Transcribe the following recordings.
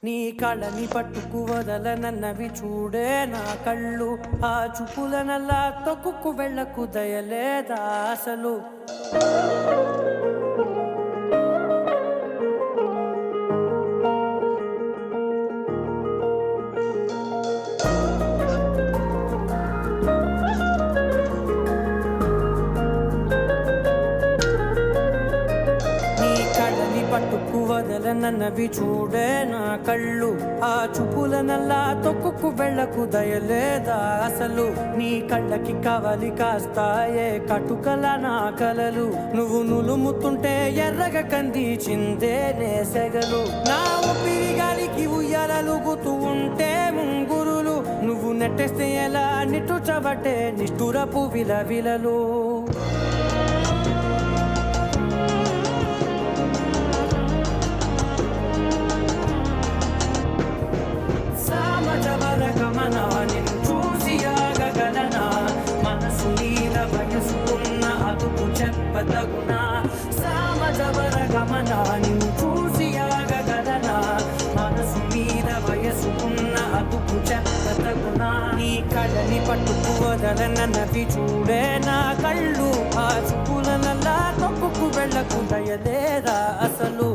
నీ కళ్ళని పట్టుకు వదలనన్నవి చూడే నా కళ్ళు, ఆ చూపులనల్లా తొక్కుకు వెళ్ళకు దయలేదా అసలు. పట్టుకు వదలనన్నవి చూడే నా కళ్ళు, ఆ చూపులనల్లా తొక్కుకు వెళ్ళకు దయలేదా అసలు. నీ కళ్ళకి కవలి కాస్తాయే కటుకల నా కలలు, నువ్వు నులుముతుంటే ఎర్రగ కందిచిందే నేసెగలు. నా ఊపిరి గాలికి ఉయ్యాలలుగుతూ ఉంటే ముంగురులు, నువ్వు నెట్టేస్తే ఎలా నిట్టుచబట్టే నిష్ఠురపు విలవిలలు. నిన్ను చూసి ఆగగలనా, మనసు మీద వయసుకున్న అదుపు చెప్పదగునా. సామజవర గమన నిన్ను చూసి ఆగగలనా, మనసు మీద వయసుకున్న అదుపు చెప్పదగునా. నీ కళ్ళని పట్టుకు వదలనన్నవి చూడే నా కళ్ళు, ఆ చూపులనల్లా తొక్కుకు వెళ్ళకు దయలేదా అసలు.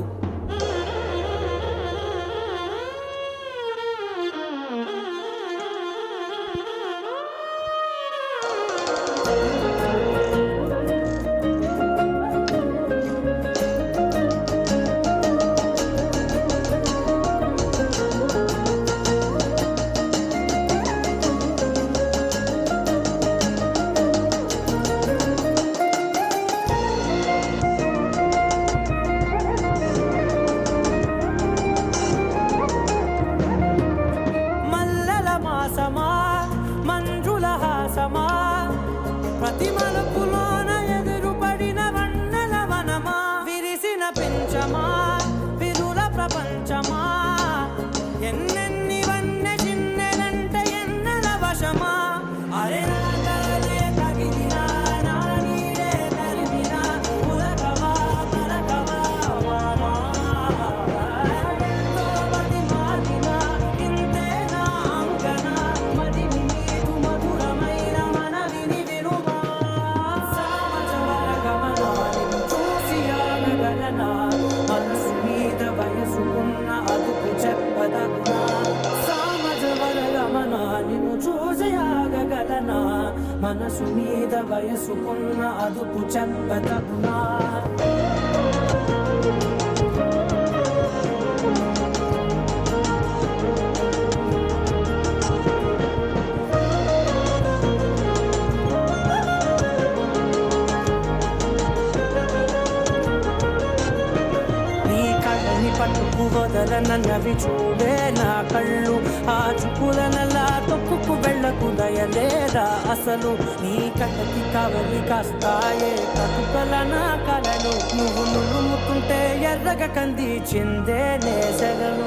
మంజుల హాసమా, ప్రతి మలుపులోన ఎదురుపడిన వన్నెల వనమా, విరిసిన పెంచమా విరుల ప్రపంచమా, ఎన్నెన్ని వన్నె చిన్నెలంటే ఎన్నెల వశమా. అరే నాగలే తగిలినా నా నీరే తరిమినా, ఉలకవా పలకవా మామా, ఎంతో మది మారినా ఇంతే నా అంకన, మది నీకు మధురమైన మనవిని వినుమా. సామజవర గమన నిన్ను చూసి ఆగగలనా, మనసు మీద వయసుకున్న అదుపు చెప్పదగునా. సామజవర గమన నిన్ను చూసి ఆగగలనా, మనసు మీద వయసుకున్న అదుపు చెప్పదగునా. పట్టుకు వదలనన్నవి చూడే నా కళ్ళు, ఆ చూపులనల్లా తొక్కుకు వెళ్ళకు దయలేదా అసలు. నీ కళ్ళకి కవలి కాస్తాయే కటుకల నా కలలు, నువ్వు నులుముతుంటే ఎర్రగ కందిచిందే నేసెగలు.